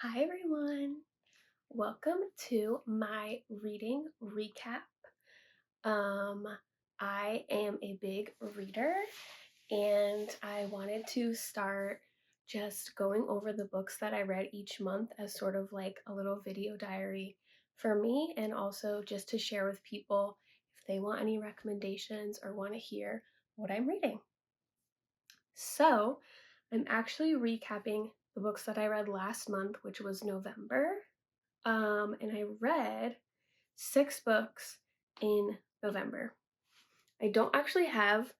Hi everyone. Welcome to my reading recap. Um, I am a big reader and I wanted to start just going over the books that I read each month as sort of like a little video diary for me, and also just to share with people if they want any recommendations or want to hear what I'm reading. So, I'm actually recapping the books that I read last month, which was November. And I read 6 books in November. I don't actually have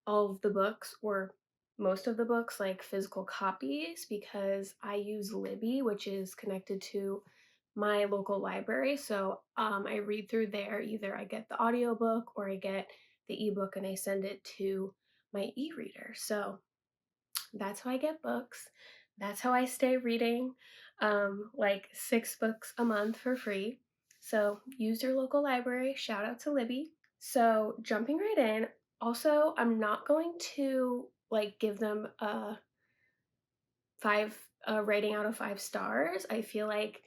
all of the books or most of the books like physical copies because I use Libby, which is connected to my local library. So I read through there. Either I get the audiobook or I get the ebook and I send it to my e-reader. So that's how I get books. That's how I stay reading like 6 books a month for free. So use your local library. Shout out to Libby. So jumping right in. Also, I'm not going to like give them a five rating out of 5 stars. I feel like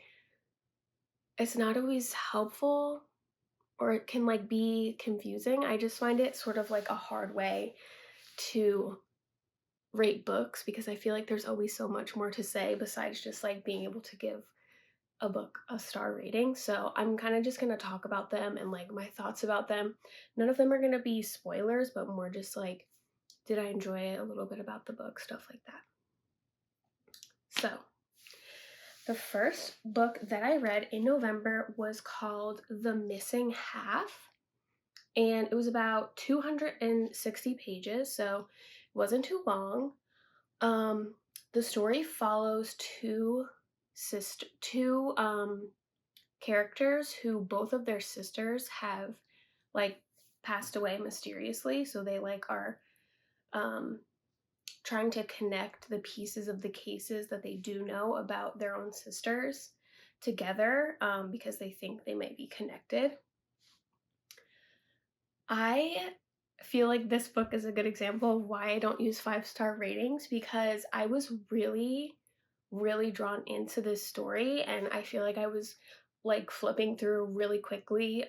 it's not always helpful or it can like be confusing. I just find it sort of like a hard way to rate books because I feel like there's always so much more to say besides just like being able to give a book a star rating. So I'm kind of just going to talk about them and like my thoughts about them. None of them are going to be spoilers, but more just like, did I enjoy it, a little bit about the book, stuff like that. So the first book that I read in November was called The Missing Half, and it was about 260 pages, so it wasn't too long. Um, the story follows two characters who both of their sisters have like passed away mysteriously. So they like are um, trying to connect the pieces of the cases that they do know about their own sisters together because they think they might be connected. I feel like this book is a good example of why I don't use 5 star ratings because I was really drawn into this story and I feel like I was like flipping through really quickly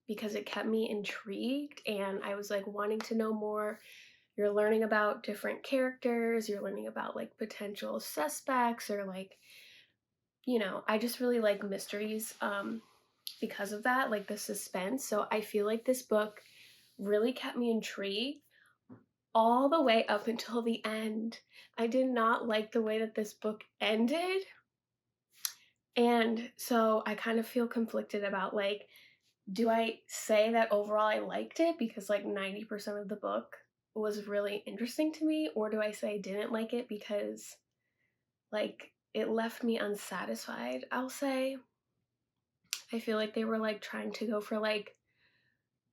because it kept me intrigued and I was like wanting to know more. You're learning about different characters, you're learning about like potential suspects or like, I just really like mysteries because of that, like the suspense. So I feel like this book really kept me intrigued all the way up until the end. I did not like the way that this book ended. And so I kind of feel conflicted about like, do I say that overall I liked it because like 90% of the book was really interesting to me, or do I say I didn't like it because like it left me unsatisfied? I'll say I feel like they were like trying to go for like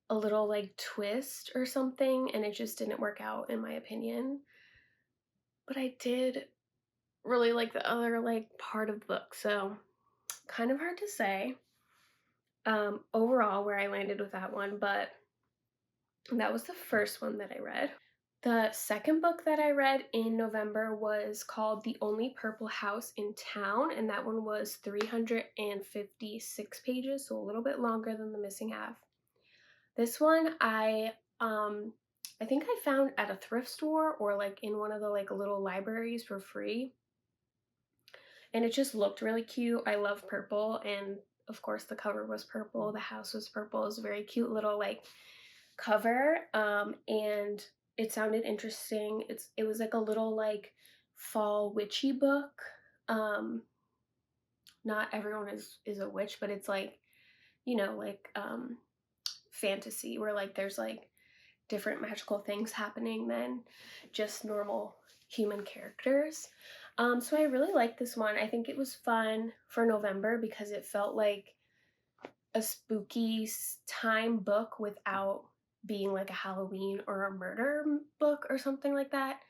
a little like twist or something and it just didn't work out in my opinion. But I did really like the other like part of the book, so kind of hard to say overall where I landed with that one, but that was the first one that I read. The second book that I read in November was called The Only Purple House in Town, and that one was 356 pages, so a little bit longer than The Missing Half. This one I think I found at a thrift store or like in one of the like little libraries for free. And it just looked really cute. I love purple, and of course the cover was purple, the house was purple. It was a very cute little like cover, and it sounded interesting. It was like a little like fall witchy book. um Not everyone is a witch, but it's like, like fantasy where like there's like different magical things happening than just normal human characters. So I really liked this one. I think it was fun for November because it felt like a spooky time book without being like a Halloween or a murder book or something like that.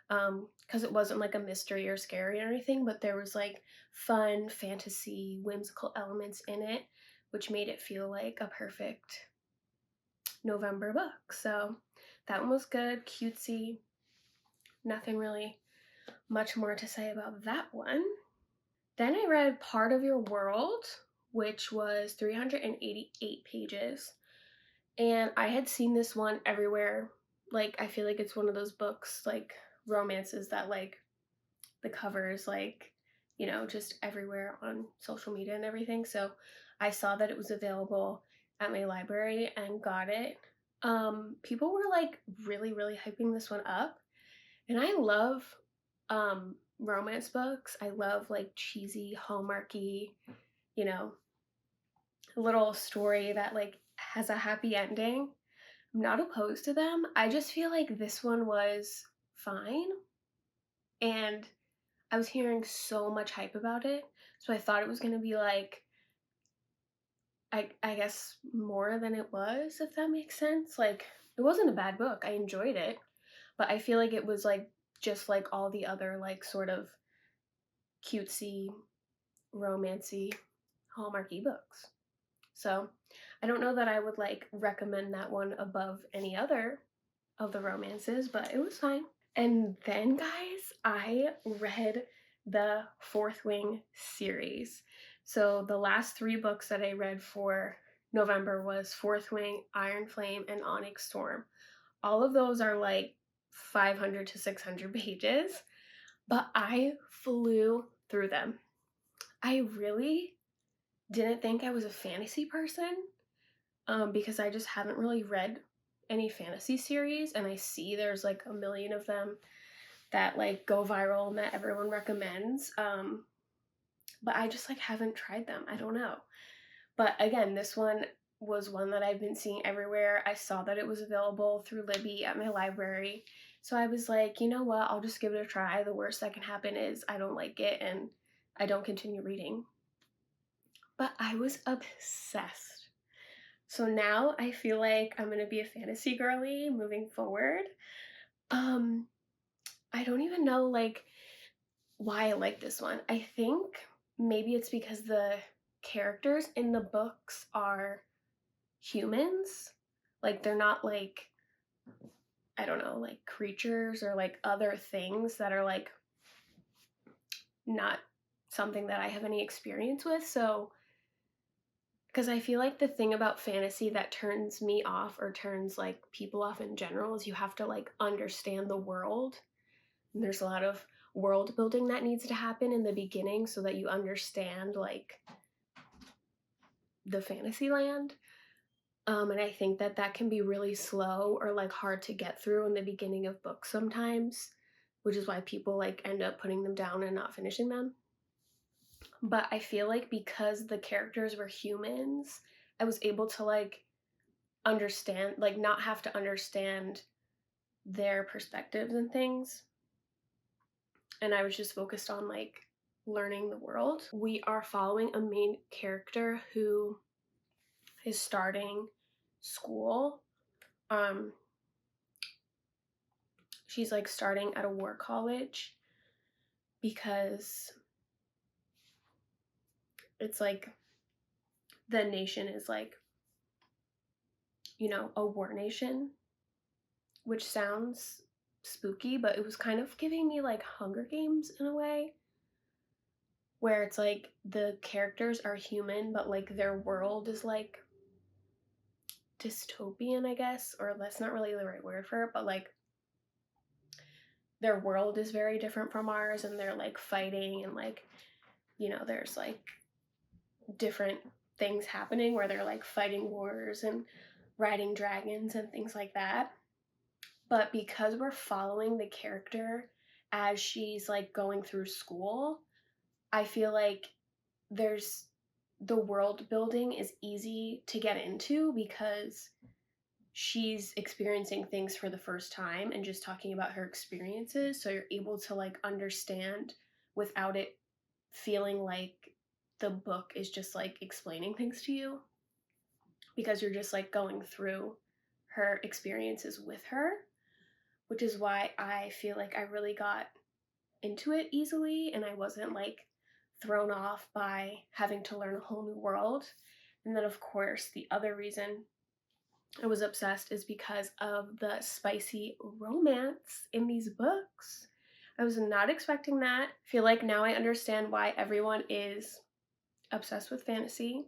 Because it wasn't like a mystery or scary or anything, but there was like fun, fantasy, whimsical elements in it, which made it feel like a perfect November book. So that one was good, cutesy. Nothing really much more to say about that one. Then I read Part of Your World, which was 388 pages. And I had seen this one everywhere. Like, I feel like it's one of those books, like romances that, like, the covers, like, just everywhere on social media and everything. So I saw that it was available at my library and got it. People were like really, really hyping this one up. And I love romance books. I love like cheesy, hallmarky, you know, little story that like has a happy ending. I'm not opposed to them. I just feel like this one was fine. And I was hearing so much hype about it. So I thought it was going to be like, I guess more than it was, if that makes sense. Like, it wasn't a bad book. I enjoyed it. But I feel like it was like just like all the other like sort of cutesy, romancy, hallmarky books. So I don't know that I would like recommend that one above any other of the romances, but it was fine. And then, guys, I read the Fourth Wing series. So the last 3 books that I read for November was Fourth Wing, Iron Flame, and Onyx Storm. All of those are like 500 to 600 pages, but I flew through them. I really didn't think I was a fantasy person because I just haven't really read any fantasy series, and I see there's like a million of them that like go viral and that everyone recommends. But I just like haven't tried them. I don't know. But again, this one was one that I've been seeing everywhere. I saw that it was available through Libby at my library. So I was like, you know what? I'll just give it a try. The worst that can happen is I don't like it and I don't continue reading. But I was obsessed. So now I feel like I'm going to be a fantasy girly moving forward. I don't even know like why I like this one. I think maybe it's because the characters in the books are humans. Like they're not like, I don't know, like creatures or like other things that are like not something that I have any experience with. So because I feel like the thing about fantasy that turns me off or turns like people off in general is you have to like understand the world. And there's a lot of world building that needs to happen in the beginning so that you understand like the fantasy land. And I think that that can be really slow or like hard to get through in the beginning of books sometimes, which is why people like end up putting them down and not finishing them. But I feel like because the characters were humans, I was able to like understand, like not have to understand their perspectives and things. And I was just focused on like learning the world. We are following a main character who is starting school. She's like starting at a war college because it's like the nation is like, a war nation, which sounds spooky, but it was kind of giving me like Hunger Games in a way, where it's like the characters are human, but like their world is like dystopian, I guess, or that's not really the right word for it, but like their world is very different from ours and they're like fighting and like, there's like different things happening where they're like fighting wars and riding dragons and things like that. But because we're following the character as she's like going through school, I feel like there's the world building is easy to get into because she's experiencing things for the first time and just talking about her experiences. So you're able to like understand without it feeling like the book is just like explaining things to you, because you're just like going through her experiences with her, which is why I feel like I really got into it easily and I wasn't like thrown off by having to learn a whole new world. And then, of course, the other reason I was obsessed is because of the spicy romance in these books. I was not expecting that. I feel like now I understand why everyone is obsessed with fantasy.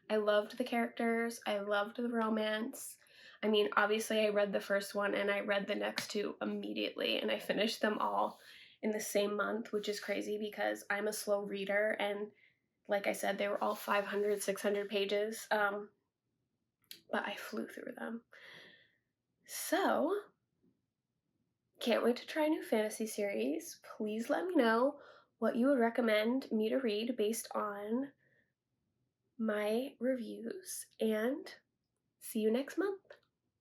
I loved the characters, I loved the romance. I mean, obviously, I read the first one and I read the next two immediately, and I finished them all in the same month, which is crazy because I'm a slow reader. And like I said, they were all 500, 600 pages, but I flew through them. So, can't wait to try a new fantasy series. Please let me know what you would recommend me to read based on my reviews, and see you next month.